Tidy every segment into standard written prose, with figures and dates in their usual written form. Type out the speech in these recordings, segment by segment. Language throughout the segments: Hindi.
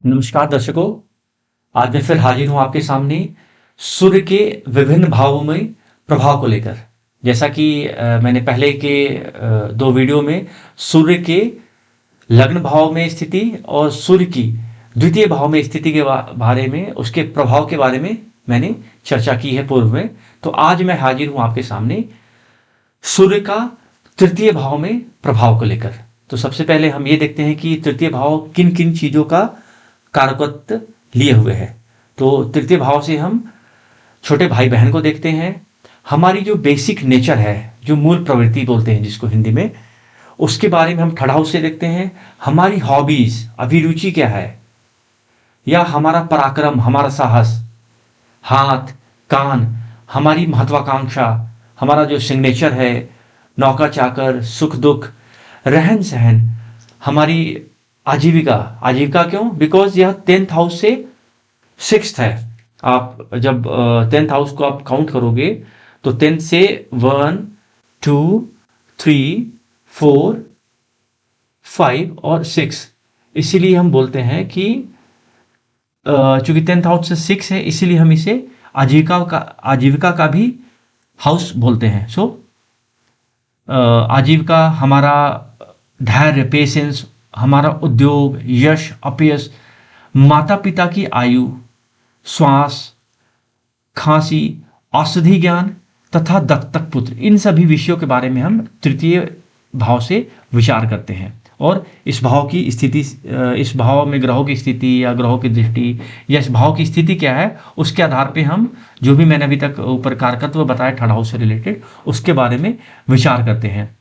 नमस्कार दर्शकों। आज मैं फिर हाजिर हूं आपके सामने सूर्य के विभिन्न भावों में प्रभाव को लेकर। जैसा कि मैंने पहले के दो वीडियो में सूर्य के लग्न भाव में स्थिति और सूर्य की द्वितीय भाव में स्थिति के बारे में, उसके प्रभाव के बारे में मैंने चर्चा की है पूर्व में। तो आज मैं हाजिर हूं आपके सामने सूर्य का तृतीय भाव में प्रभाव को लेकर। तो सबसे पहले हम ये देखते हैं कि तृतीय भाव किन किन चीजों का कारकत्व लिए हुए है। तो तृतीय भाव से हम छोटे भाई बहन को देखते हैं। हमारी जो बेसिक नेचर है, जो मूल प्रवृत्ति बोलते हैं जिसको हिंदी में, उसके बारे में हम थर्ड हाउस से देखते हैं। हमारी हॉबीज, अभिरुचि क्या है, या हमारा पराक्रम, हमारा साहस, हाथ, कान, हमारी महत्वाकांक्षा, हमारा जो सिग्नेचर है, नौकर चाकर, सुख दुख, रहन सहन, हमारी आजीविका। आजीविका क्यों? बिकॉज यह 10th हाउस से 6th है। आप जब 10th हाउस को आप काउंट करोगे तो 10 से 1 2 3 4 5 और 6, इसीलिए हम बोलते हैं कि चूंकि 10th हाउस से 6 है, इसीलिए हम इसे आजीविका का भी हाउस बोलते हैं। सो आजीविका, हमारा धैर्य, पेशेंस, हमारा उद्योग, यश, अपयश, माता पिता की आयु, श्वास, खांसी, औषधि ज्ञान तथा दत्तक पुत्र, इन सभी विषयों के बारे में हम तृतीय भाव से विचार करते हैं। और इस भाव की स्थिति, इस भाव में ग्रहों की स्थिति या ग्रहों की दृष्टि या इस भाव की स्थिति क्या है, उसके आधार पे हम जो भी मैंने अभी तक ऊपर कारकत्व बताया थर्ड हाउस से रिलेटेड, उसके बारे में विचार करते हैं।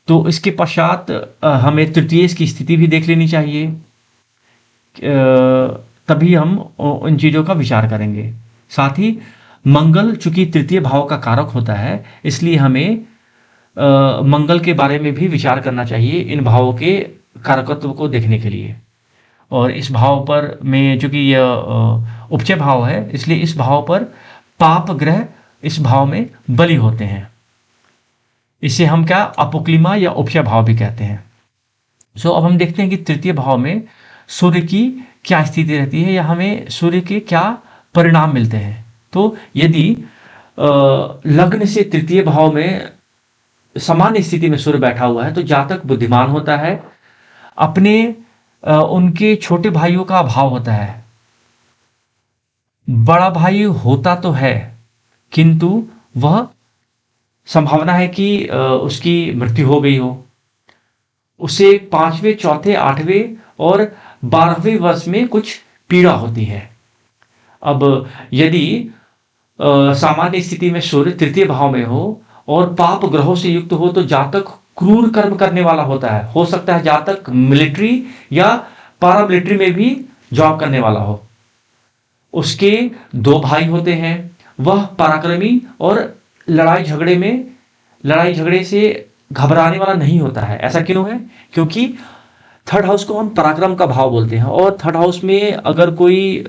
तो इसके पश्चात हमें तृतीय की स्थिति भी देख लेनी चाहिए, तभी हम इन चीज़ों का विचार करेंगे। साथ ही मंगल चूंकि तृतीय भाव का कारक होता है, इसलिए हमें मंगल के बारे में भी विचार करना चाहिए इन भावों के कारकत्व को देखने के लिए। और इस भाव पर में चूंकि यह उपचय भाव है, इसलिए इस भाव पर पाप ग्रह इस भाव में बली होते हैं। इसे हम क्या अपोक्लिमा या उपचय भाव भी कहते हैं। सो अब हम देखते हैं कि तृतीय भाव में सूर्य की क्या स्थिति रहती है या हमें सूर्य के क्या परिणाम मिलते हैं। तो यदि लग्न से तृतीय भाव में सामान्य स्थिति में सूर्य बैठा हुआ है, तो जातक बुद्धिमान होता है। अपने उनके छोटे भाइयों का अभाव होता है। बड़ा भाई होता तो है, किंतु वह संभावना है कि उसकी मृत्यु हो गई हो। उसे 5वें, चौथे, 8वें और 12वें वर्ष में कुछ पीड़ा होती है। अब यदि सामान्य स्थिति में सूर्य तृतीय भाव में हो और पाप ग्रहों से युक्त हो, तो जातक क्रूर कर्म करने वाला होता है। हो सकता है जातक मिलिट्री या पारा मिलिट्री में भी जॉब करने वाला हो। उसके 2 भाई होते हैं। वह पराक्रमी और लड़ाई झगड़े से घबराने वाला नहीं होता है। ऐसा क्यों है? क्योंकि थर्ड हाउस को हम पराक्रम का भाव बोलते हैं, और थर्ड हाउस में अगर कोई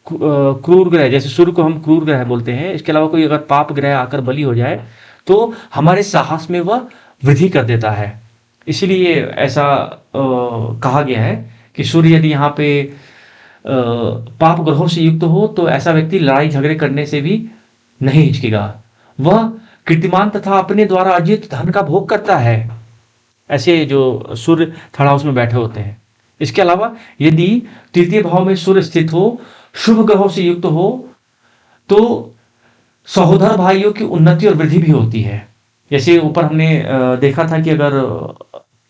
क्रूर ग्रह, जैसे सूर्य को हम क्रूर ग्रह बोलते हैं, इसके अलावा कोई अगर पाप ग्रह आकर बली हो जाए तो हमारे साहस में वह वृद्धि कर देता है। इसीलिए ऐसा कहा गया है कि सूर्य यदि यहाँ पे पाप ग्रहों से युक्त हो, तो ऐसा व्यक्ति लड़ाई झगड़े करने से भी नहीं हिचकेगा। वह कीर्तिमान तथा अपने द्वारा अर्जित धन का भोग करता है, ऐसे जो सूर्य थर्ड हाउस में बैठे होते हैं। इसके अलावा यदि तृतीय भाव में सूर्य स्थित हो, शुभ ग्रहों से युक्त हो, तो सहोदर भाइयों की उन्नति और वृद्धि भी होती है। जैसे ऊपर हमने देखा था कि अगर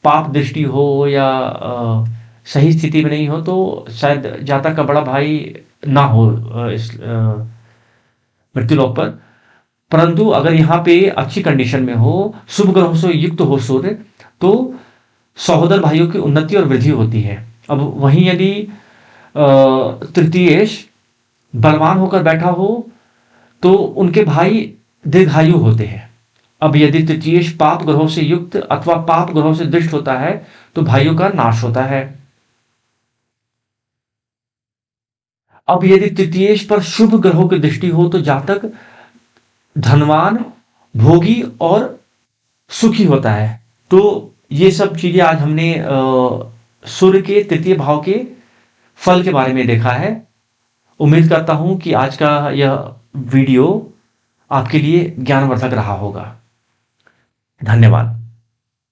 पाप दृष्टि हो या सही स्थिति में नहीं हो, तो शायद जातक का बड़ा भाई ना हो इस मृत्युलोक पर। परंतु अगर यहाँ पे अच्छी कंडीशन में हो, शुभ ग्रहों से युक्त हो सूर्य, तो सहोदर भाइयों की उन्नति और वृद्धि होती है। अब वहीं यदि तृतीयेश बलवान होकर बैठा हो, तो उनके भाई दीर्घायु होते हैं। अब यदि तृतीयेश पाप ग्रहों से युक्त अथवा पाप ग्रहों से दृष्ट होता है, तो भाइयों का नाश होता है। अब यदि तृतीयेश पर शुभ ग्रहों की दृष्टि हो, तो जातक धनवान, भोगी और सुखी होता है। तो ये सब चीजें आज हमने सूर्य के तृतीय भाव के फल के बारे में देखा है। उम्मीद करता हूं कि आज का यह वीडियो आपके लिए ज्ञानवर्धक रहा होगा। धन्यवाद।